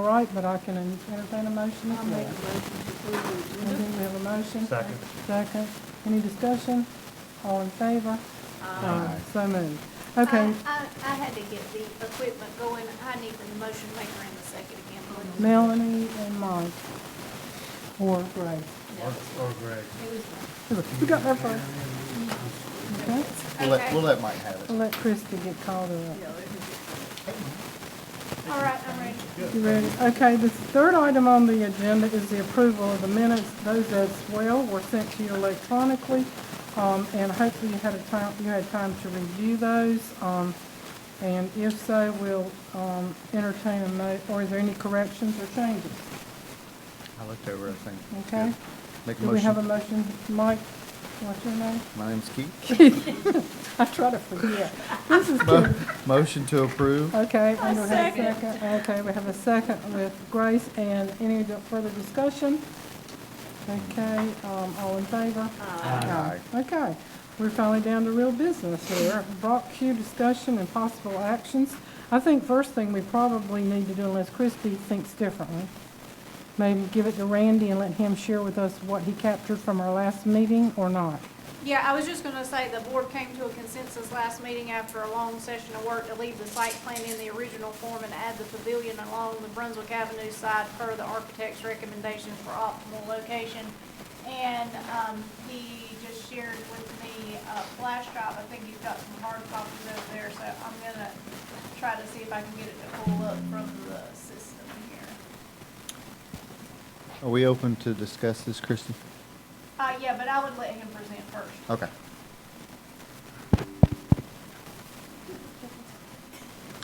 right, but I can entertain a motion. I'll make a motion to approve the agenda. We have a motion. Second. Second. Any discussion? All in favor? Aye. So moved. Okay, I had to get the equipment going. I need the motion maker in the second again, please. Melanie and Mike. Or Grace. Or Greg. It was Who got that first? Okay. We'll let Mike have it. We'll let Christie get called up. all right, I'm ready. You ready? Okay, the third item on the agenda is the approval of the minutes. Those as well were sent to you electronically, and hopefully you had time to review those. And if so, we'll entertain a or is there any corrections or changes? I looked over everything. Okay. Make a Do we have a motion. motion? Mike, what's your name? My name's Keith. I try to forget. This is good. Motion to approve. Okay, and we have a second. second. Okay, we have a second with Grace, and any further discussion? Okay, all in favor? Aye. Okay, we're finally down to real business here. Brock Q discussion and possible actions. I think first thing we probably need to do, unless Christie thinks differently, maybe give it to Randy and let him share with us what he captured from our last meeting or not. Yeah, I was just gonna say, the board came to a consensus last meeting after a long session of work to leave the site plan in the original form and add the pavilion along the Brunswick Avenue side per the architect's recommendations for optimal location. And, he just shared with me a flash drive. I think he's got some hard copies over there, so I'm gonna try to see if I can get it to pull up from the system here. Are we open to discuss this, Christie? Yeah, but I would let him present first. Okay.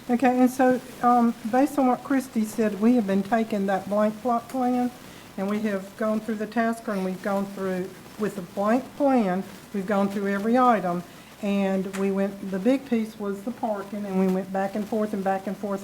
Okay, and so, based on what Christie said, we have been taking that blank plot plan, and we have gone through the tasker, and we've gone through, with the blank plan, we've gone through every item, and we went, the big piece was the parking, and we went back and forth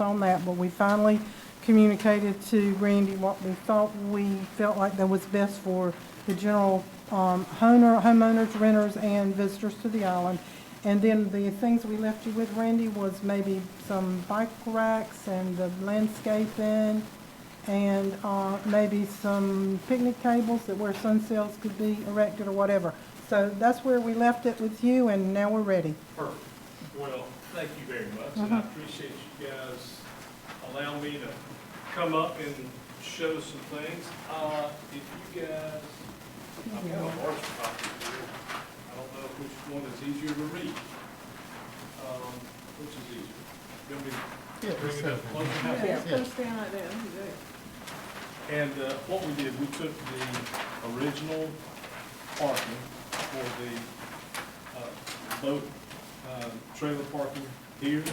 on that, but we finally communicated to Randy what we felt like that was best for the general homeowners, renters, and visitors to the island. And then the things we left you with, Randy, was maybe some bike racks and the landscaping and maybe some picnic tables that where sunsails could be erected or whatever. So that's where we left it with you, and now we're ready. Perfect. Well, thank you very much, and I appreciate you guys allowing me to come up and show some things. If you guys, I've got a large copy here. I don't know which one is easier to read. Which is easier? You want me to bring it up close enough? Yeah, it's gonna stand like that. That'd be great. And what we did, we took the original parking for the boat trailer parking here,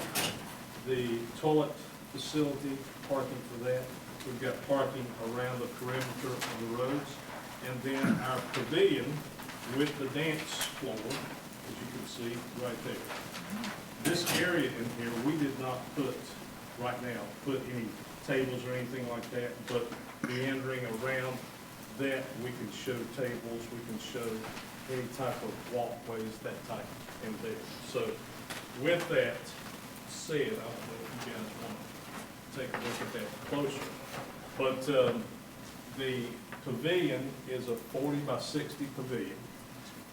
the toilet facility parking for that. We've got parking around the perimeter of the roads. And then our pavilion with the dance floor, as you can see right there. This area in here, we did not put any tables or anything like that, but meandering around that, we can show tables, we can show any type of walkways, that type in there. So with that said, I don't know if you guys want to take a look at that closer, but the pavilion is a 40 by 60 pavilion,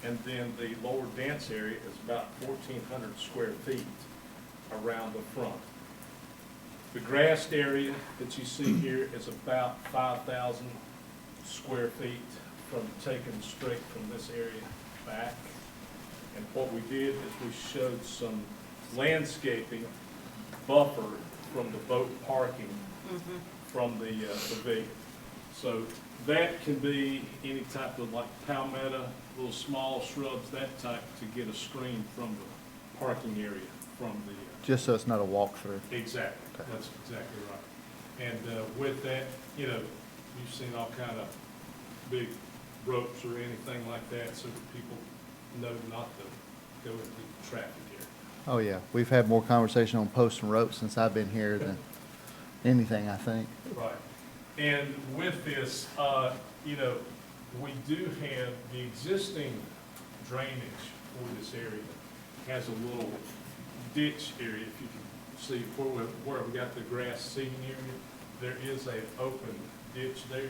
and then the lower dance area is about 1,400 square feet around the front. The grassed area that you see here is about 5,000 square feet taken straight from this area back. And what we did is we showed some landscaping buffer from the boat parking from the pavilion. So that can be any type of like palmetto, little small shrubs, that type, to get a screen from the parking area from the. Just so it's not a walkthrough. Exactly, Okay. that's exactly right. And with that, you know, you've seen all kind of big ropes or anything like that, so that people know not to go into traffic here. Oh, yeah. We've had more conversation on posts and ropes since I've been here than anything, I think. Right. And with this, you know, we do have the existing drainage for this area has a little ditch area, if you can see where we got the grass seating area. there is a open ditch there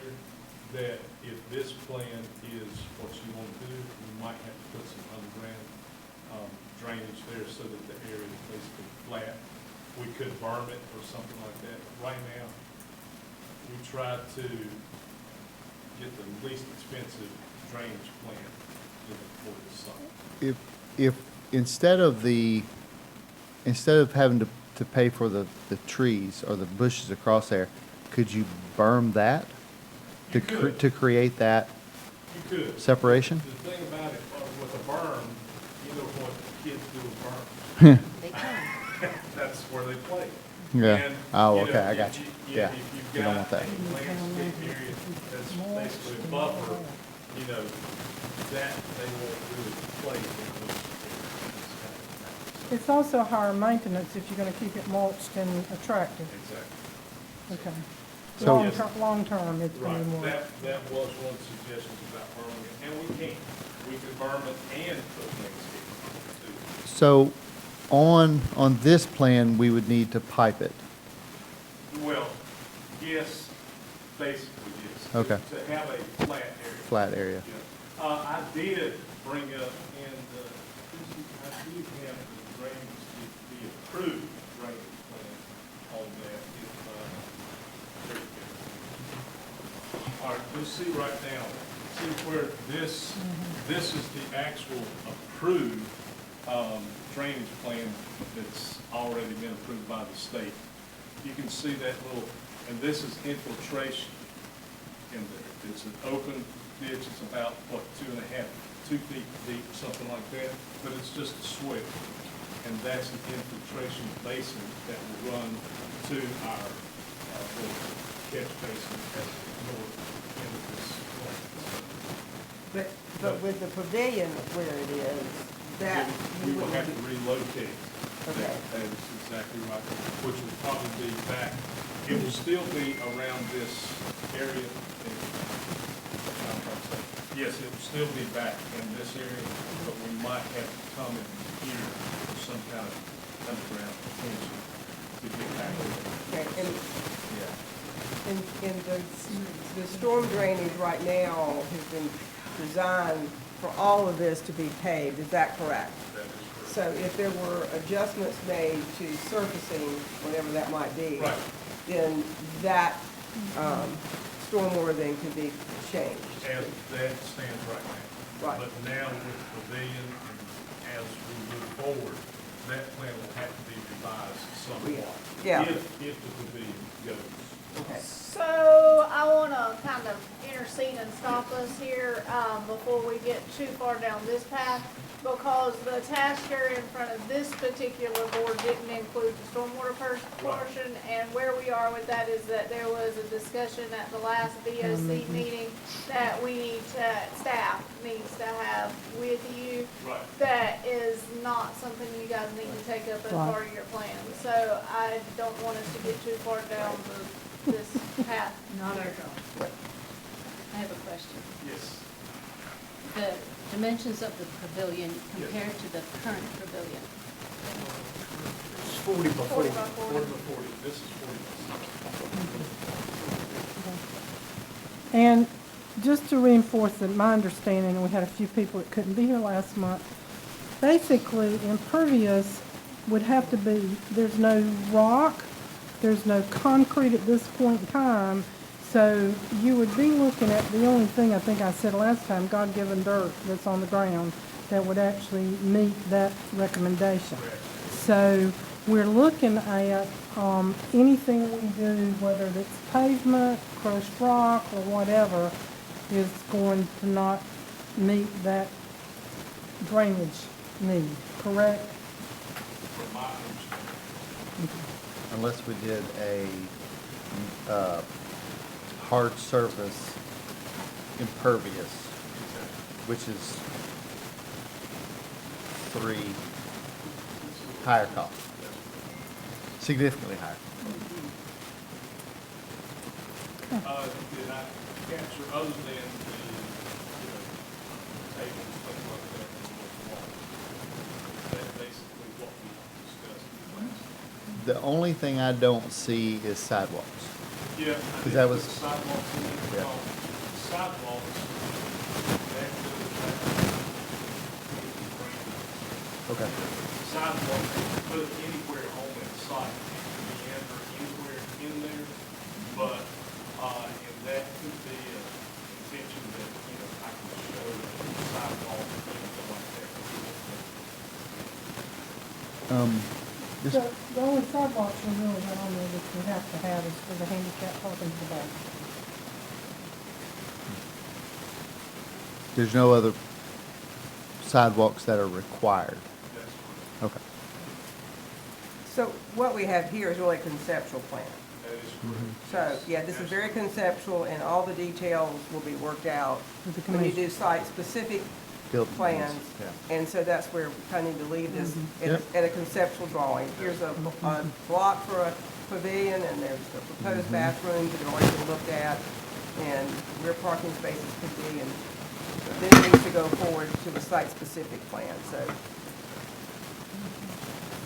that if this plan is what you want to do, we might have to put some underground drainage there so that the area is basically flat. We could berm it or something like that. Right now, we try to get the least expensive drainage plan for this site. If instead of having to pay for the trees or the bushes across there, could you berm that? You could. To create that You could. separation? The thing about it, with a berm, you know what kids do with berms. They can. That's where they play. Yeah. And, Oh, you know, okay, I got you. Yeah. If you've You don't got want that. a landscape area that's basically a buffer, you know, that they won't really play in those areas. It's also higher maintenance if you're gonna keep it mulched and attractive. Exactly. Okay. So- Long term, it's gonna Right, be more. that was one of the suggestions about burning it, and we can burn it and put landscape too. So on this plan, we would need to pipe it. Well, yes, basically, yes. Okay. To have a flat area. Flat area. Yeah. I did bring up, and, I did have the drainage, the approved drainage plan on that, there you go. All right, let's see right now, see where this is the actual approved, drainage plan that's already been approved by the state. You can see that little, and this is infiltration in there. It's an open ditch, it's about, 2 feet deep, something like that, but it's just a swell. And that's an infiltration basin that will run to our little catch basin at the north end of this plant. But with the pavilion where it is, that We you will have wouldn't to be, relocate. Okay. That is exactly right, which will probably be back, it will still be around this area. Yes, it will still be back in this area, but we might have to come in here for some kind of underground attention to get back there. okay, and, Yeah. and the storm drainage right now has been designed for all of this to be paved, is that correct? That is correct. So if there were adjustments made to surfacing, whatever that might be, Right. then that, stormwater then could be changed. As that stands right now. Right. But now with the pavilion, and as we move forward, that plan will have to be revised somewhat. Yeah. If the pavilion goes. Okay. So I want to kind of intercede and stop us here before we get too far down this path, because the task area in front of this particular board didn't include the stormwater portion, and where we are with that is that there was a discussion at the last VOC meeting that we need to, staff needs to have with you. Right. That is not something you guys need to take up as Right. part of your plan. So I don't want us to get too far down this path. Not our job. I have a question. Yes. The dimensions of the pavilion Yes. compared to the current pavilion. It's 40 by 40 by 40. 40 by 40. This is 40 by 60. And just to reinforce that my understanding, and we had a few people that couldn't be here last month, basically impervious would have to be, there's no rock, there's no concrete at this point in time, so you would be looking at, the only thing I think I said last time, God-given dirt that's on the ground that would actually meet that recommendation. So we're looking at anything we do, whether it's pavement, crushed rock, or whatever, is going to not meet that drainage need, correct? From my understanding. Unless we did a hard surface impervious, which is 3 higher cost, significantly higher. Did I capture other than the, tables, stuff like that, and wall? That's basically what we discussed last. The only thing I don't see is sidewalks. Yeah. I Because did that put was- Sidewalks in there, Yeah. sidewalks, back to the track. Okay. Sidewalks, you can put it anywhere on that site, it could be ever anywhere in there, but, and that could be a intention that, you know, I can show sidewalks, anything like that. Just, So the only sidewalks we really got on there that we have to have is for the handicap parking to the back. there's no other sidewalks that are required. That's correct. Okay. So what we have here is really a conceptual plan. That is correct. So, yeah, this is very conceptual, and all the details will be worked out With the when you commission. do site-specific Build plans. Yeah. And so that's where we kind of need to leave this Yep. at a conceptual drawing. Here's a block for a pavilion, and there's the proposed bathrooms that have already been looked at, and rear parking spaces could be, and then it needs to go forward to the site-specific plan, so.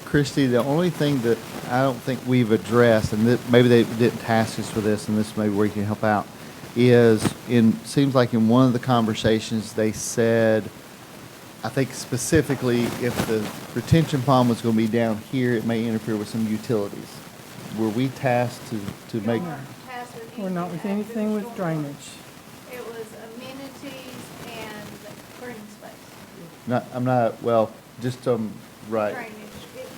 Christie, the only thing that I don't think we've addressed, and maybe they didn't task us for this, and this may be where you can help out, is seems like in one of the conversations, they said, I think specifically, if the retention pond was gonna be down here, it may interfere with some utilities. Were we tasked to make, Y'all weren't tasked with We're not with anything anything with individual. drainage. It was amenities and green space. I'm not, well, just, right, Drainage.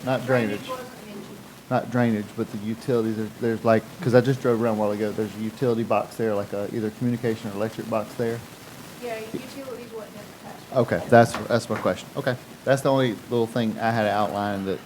Not drainage. Wasn't mentioned. not drainage, but the utilities, there's like, because I just drove around a while ago, there's a utility box there, like either communication or electric box there. Yeah, utilities wasn't in the task. Okay, that's my question. Okay, that's the only little thing I had outlined that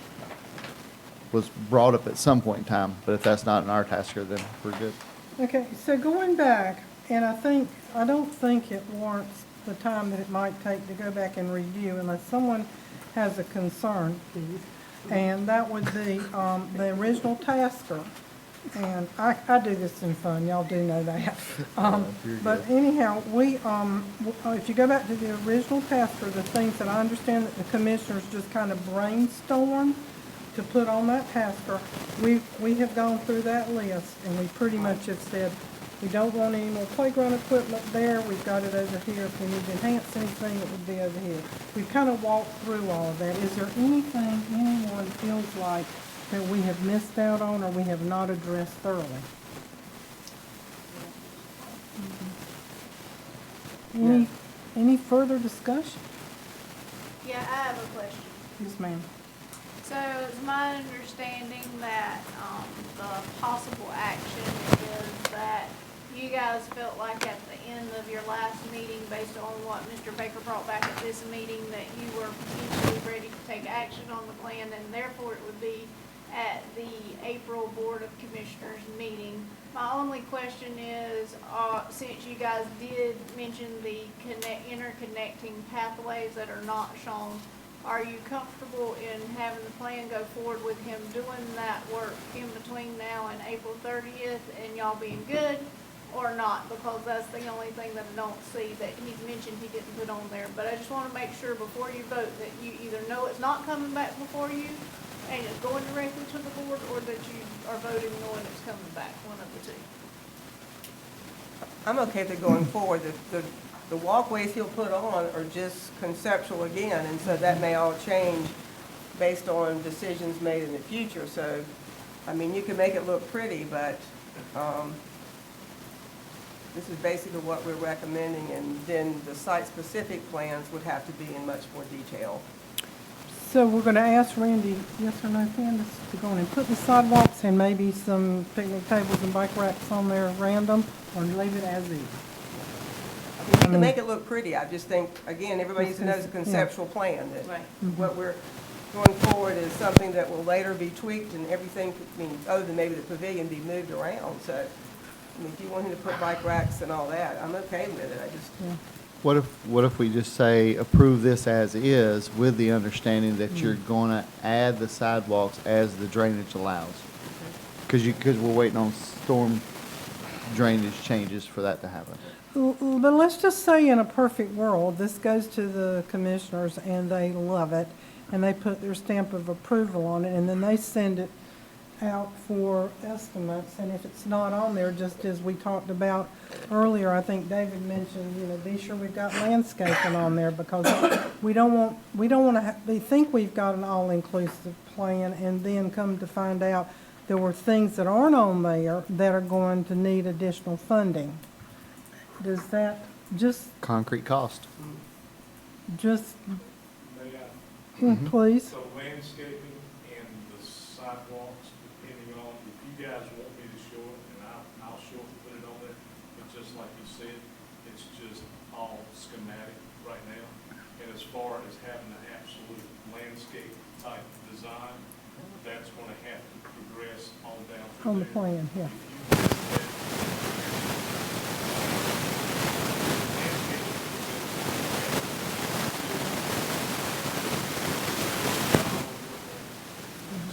was brought up at some point in time, but if that's not in our tasker, then we're good. Okay, so going back, and I don't think it warrants the time that it might take to go back and review unless someone has a concern, Keith. And that would be, the original tasker. And I do this in fun, y'all do know that. You're But good. anyhow, if you go back to the original tasker, the things that I understand that the commissioners just kind of brainstormed to put on that tasker, we have gone through that list, and we pretty much have said, we don't want any more playground equipment there, we've got it over here, if we need to enhance anything, it would be over here. We've kind of walked through all of that. Is there anything anyone feels like that we have missed out on or we have not addressed thoroughly? Any further discussion? Yeah, I have a question. Yes, ma'am. So it's my understanding that, the possible action is that you guys felt like at the end of your last meeting, based on what Mr. Baker brought back at this meeting, that you were potentially ready to take action on the plan, and therefore it would be at the April Board of Commissioners meeting. My only question is, since you guys did mention the interconnecting pathways that are not shown, are you comfortable in having the plan go forward with him doing that work in between now and April 30th and y'all being good, or not? Because that's the only thing that I don't see that he's mentioned he didn't put on there. But I just want to make sure before you vote that you either know it's not coming back before you and it's going directly to the board, or that you are voting knowing it's coming back, one of the two. I'm okay with it going forward. The walkways he'll put on are just conceptual again, and so that may all change based on decisions made in the future. So, I mean, you can make it look pretty, but this is basically what we're recommending, and then the site-specific plans would have to be in much more detail. So we're going to ask Randy, yes or no, Candace, to go in and put the sidewalks and maybe some picnic tables and bike racks on there random, or leave it as is? You can make it look pretty. I just think, again, everybody needs to know it's a conceptual plan, that Right. what we're going forward is something that will later be tweaked and everything, I mean, other than maybe the pavilion, be moved around. So, I mean, if you want him to put bike racks and all that, I'm okay with it. I just, What if we just say approve this as is with the understanding that you're gonna add the sidewalks as the drainage allows? Because we're waiting on storm drainage changes for that to happen. But let's just say in a perfect world, this goes to the commissioners and they love it, and they put their stamp of approval on it, and then they send it out for estimates, and if it's not on there, just as we talked about earlier, I think David mentioned, you know, be sure we've got landscaping on there, because we don't want to think we've got an all-inclusive plan, and then come to find out there were things that aren't on there that are going to need additional funding. Does that just, Concrete cost. May I? please? So landscaping and the sidewalks, depending on, if you guys want me to show it, and I'll show it and put it on there, but just like you said, it's just all schematic right now. And as far as having an absolute landscape type design, that's gonna have to progress on down through On the there. plan, yeah.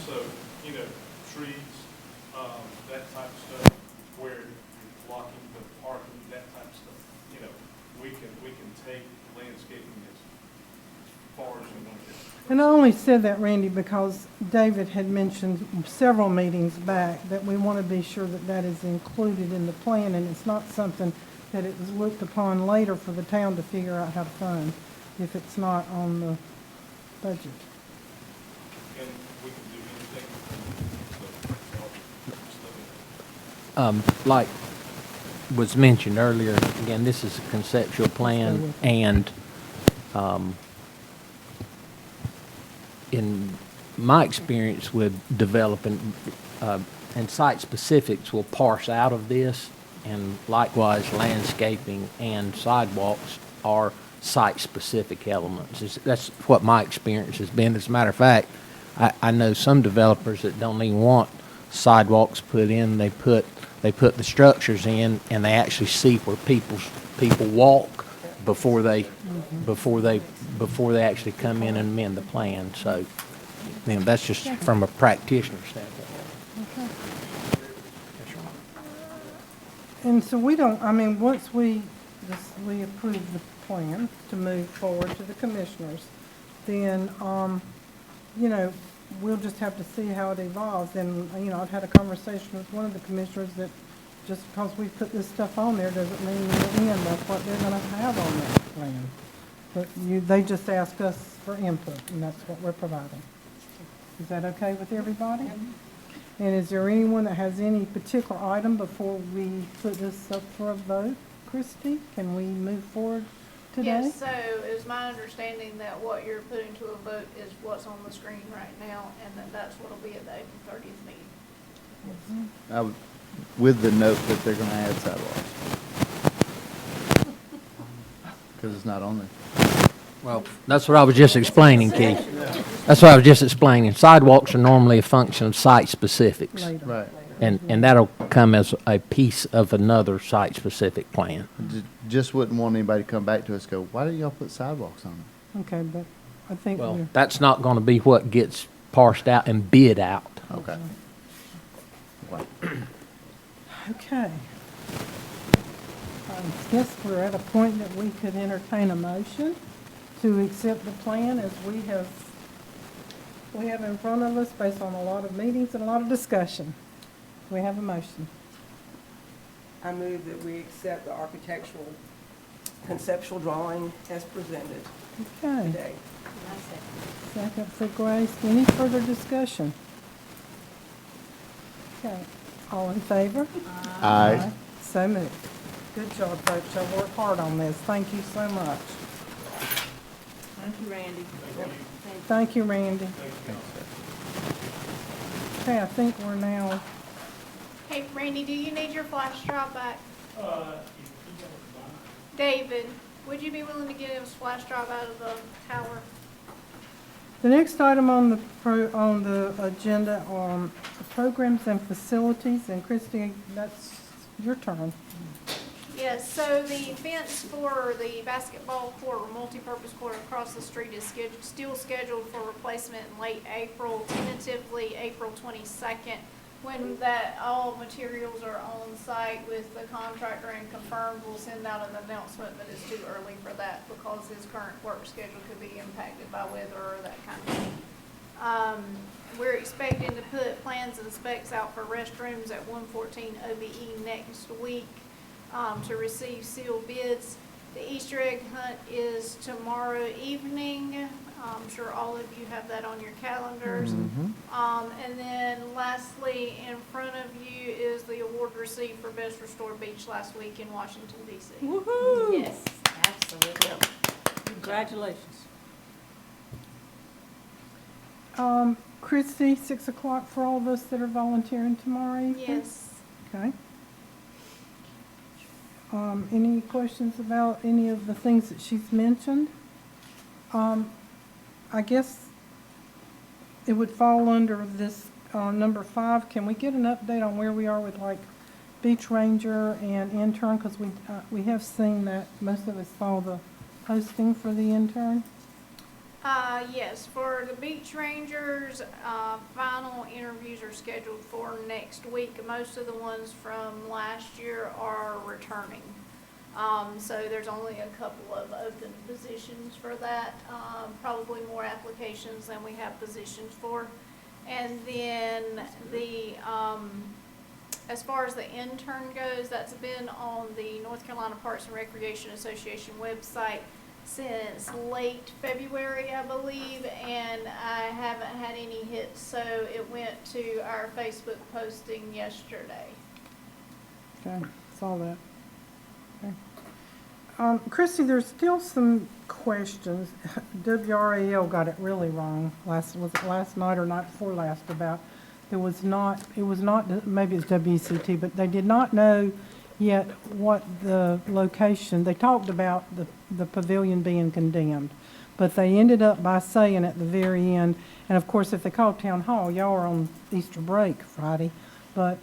So, you know, trees, that type of stuff, where you're blocking the parking, that type of stuff, you know, we can take landscaping as far as we want to. And I only said that, Randy, because David had mentioned several meetings back that we want to be sure that that is included in the plan, and it's not something that it was looked upon later for the town to figure out how to fund if it's not on the budget. And we can do anything. So, just let me- Like was mentioned earlier, again, this is a conceptual plan, and in my experience with developing, and site specifics will parse out of this, and likewise landscaping and sidewalks are site-specific elements. That's what my experience has been. As a matter of fact, I know some developers that don't even want sidewalks put in. They put the structures in, and they actually see where people walk before they actually come in and amend the plan. So, you know, that's just from a practitioner standpoint. And so we don't, I mean, once we approve the plan to move forward to the commissioners, then, you know, we'll just have to see how it evolves. And, you know, I've had a conversation with one of the commissioners that just because we put this stuff on there doesn't mean in the end that's what they're gonna have on that plan. But they just ask us for input, and that's what we're providing. Is that okay with everybody? And is there anyone that has any particular item before we put this up for a vote? Christie, can we move forward today? Yes, so it was my understanding that what you're putting to a vote is what's on the screen right now, and that's what'll be at the April 30th meeting. With the note that they're gonna add sidewalks. Because it's not on there. Well, that's what I was just explaining, Keith. That's what I was just explaining. Sidewalks are normally a function of site specifics. Later. Right. And that'll come as a piece of another site-specific plan. Just wouldn't want anybody to come back to us and go, why did y'all put sidewalks on it? Okay, but I think Well, we're, that's not going to be what gets parsed out and bid out. Okay. okay. I guess we're at a point that we could entertain a motion to accept the plan as we have in front of us based on a lot of meetings and a lot of discussion. We have a motion. I move that we accept the architectural conceptual drawing as presented Okay. today. Second for Grace. Any further discussion? Okay. All in favor? Aye. So moved. Good job, folks. Y'all worked hard on this. Thank you so much. Thank you, Randy. Thank you, Randy. Okay, I think we're now, Hey, Randy, do you need your flash drive back? David, would you be willing to get his flash drive out of the tower? the next item on the agenda are programs and facilities, and Christie, that's your turn. Yes, so the fence for the basketball court or multipurpose court across the street is still scheduled for replacement in late April, tentatively April 22nd. When all materials are on site with the contractor and confirmed, we'll send out an announcement, but it's too early for that because his current work schedule could be impacted by weather or that kind of thing. We're expecting to put plans and specs out for restrooms at 114 OBE next week to receive sealed bids. The Easter egg hunt is tomorrow evening. I'm sure all of you have that on your calendars. And then lastly, in front of you is the award received for Best Restored Beach last week in Washington DC. Woo-hoo! Yes, absolutely. Congratulations. Christie, 6 o'clock for all of us that are volunteering tomorrow evening? Yes. Okay. Any questions about any of the things that she's mentioned? I guess it would fall under this, number 5. Can we get an update on where we are with like beach ranger and intern? Because we have seen that most of us saw the posting for the intern. Yes, for the beach rangers, final interviews are scheduled for next week. Most of the ones from last year are returning. So there's only a couple of open positions for that, probably more applications than we have positions for. And then the, as far as the intern goes, that's been on the North Carolina Parks and Recreation Association website since late February, I believe, and I haven't had any hits, so it went to our Facebook posting yesterday. Okay, saw that. Okay. Christie, there's still some questions. WRAL got it really wrong was it last night or night before last about it was not, maybe it's WCT, but they did not know yet what the location, they talked about the pavilion being condemned, but they ended up by saying at the very end, and of course if they called town hall, y'all are on Easter break Friday, but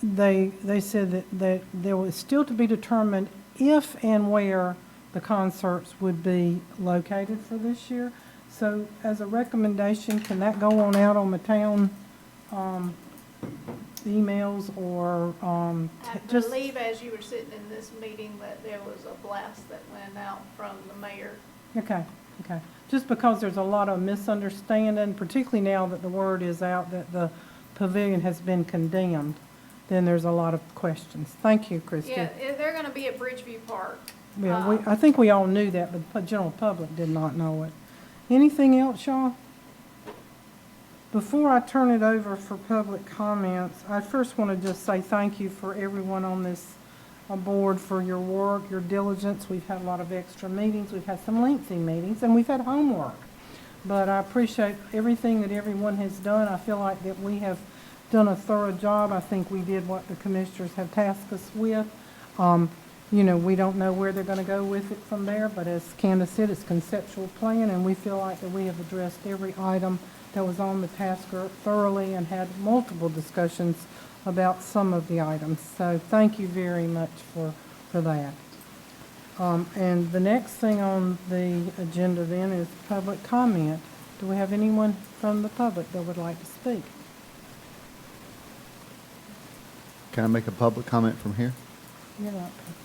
they said that there was still to be determined if and where the concerts would be located for this year. So as a recommendation, can that go on out on the town emails or I just? believe as you were sitting in this meeting that there was a blast that went out from the mayor. Okay. Just because there's a lot of misunderstanding, particularly now that the word is out that the pavilion has been condemned, then there's a lot of questions. Thank you, Christie. Yeah, they're gonna be at Bridgeview Park. Yeah, I think we all knew that, but the general public did not know it. Anything else, y'all? Before I turn it over for public comments, I first want to just say thank you for everyone on this board for your work, your diligence. We've had a lot of extra meetings. We've had some lengthy meetings, and we've had homework. But I appreciate everything that everyone has done. I feel like that we have done a thorough job. I think we did what the commissioners have tasked us with. You know, we don't know where they're going to go with it from there, but as Candace said, it's conceptual plan, and we feel like that we have addressed every item that was on the task thoroughly and had multiple discussions about some of the items. So thank you very much for that. And the next thing on the agenda then is public comment. Do we have anyone from the public that would like to speak? Can I make a public comment from here? You're not public.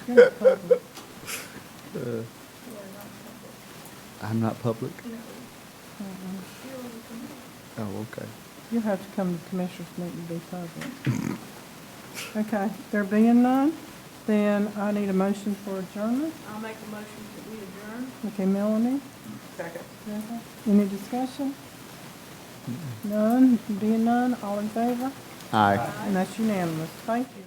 You're not public. I'm not public? Oh, okay. You'll have to come to Commissioners meeting to be public. Okay, there being none, then I need a motion for adjournment. I'll make a motion that we adjourn. Okay, Melanie? Second. Any discussion? None, being none, all in favor? Aye. And that's unanimous. Thank you.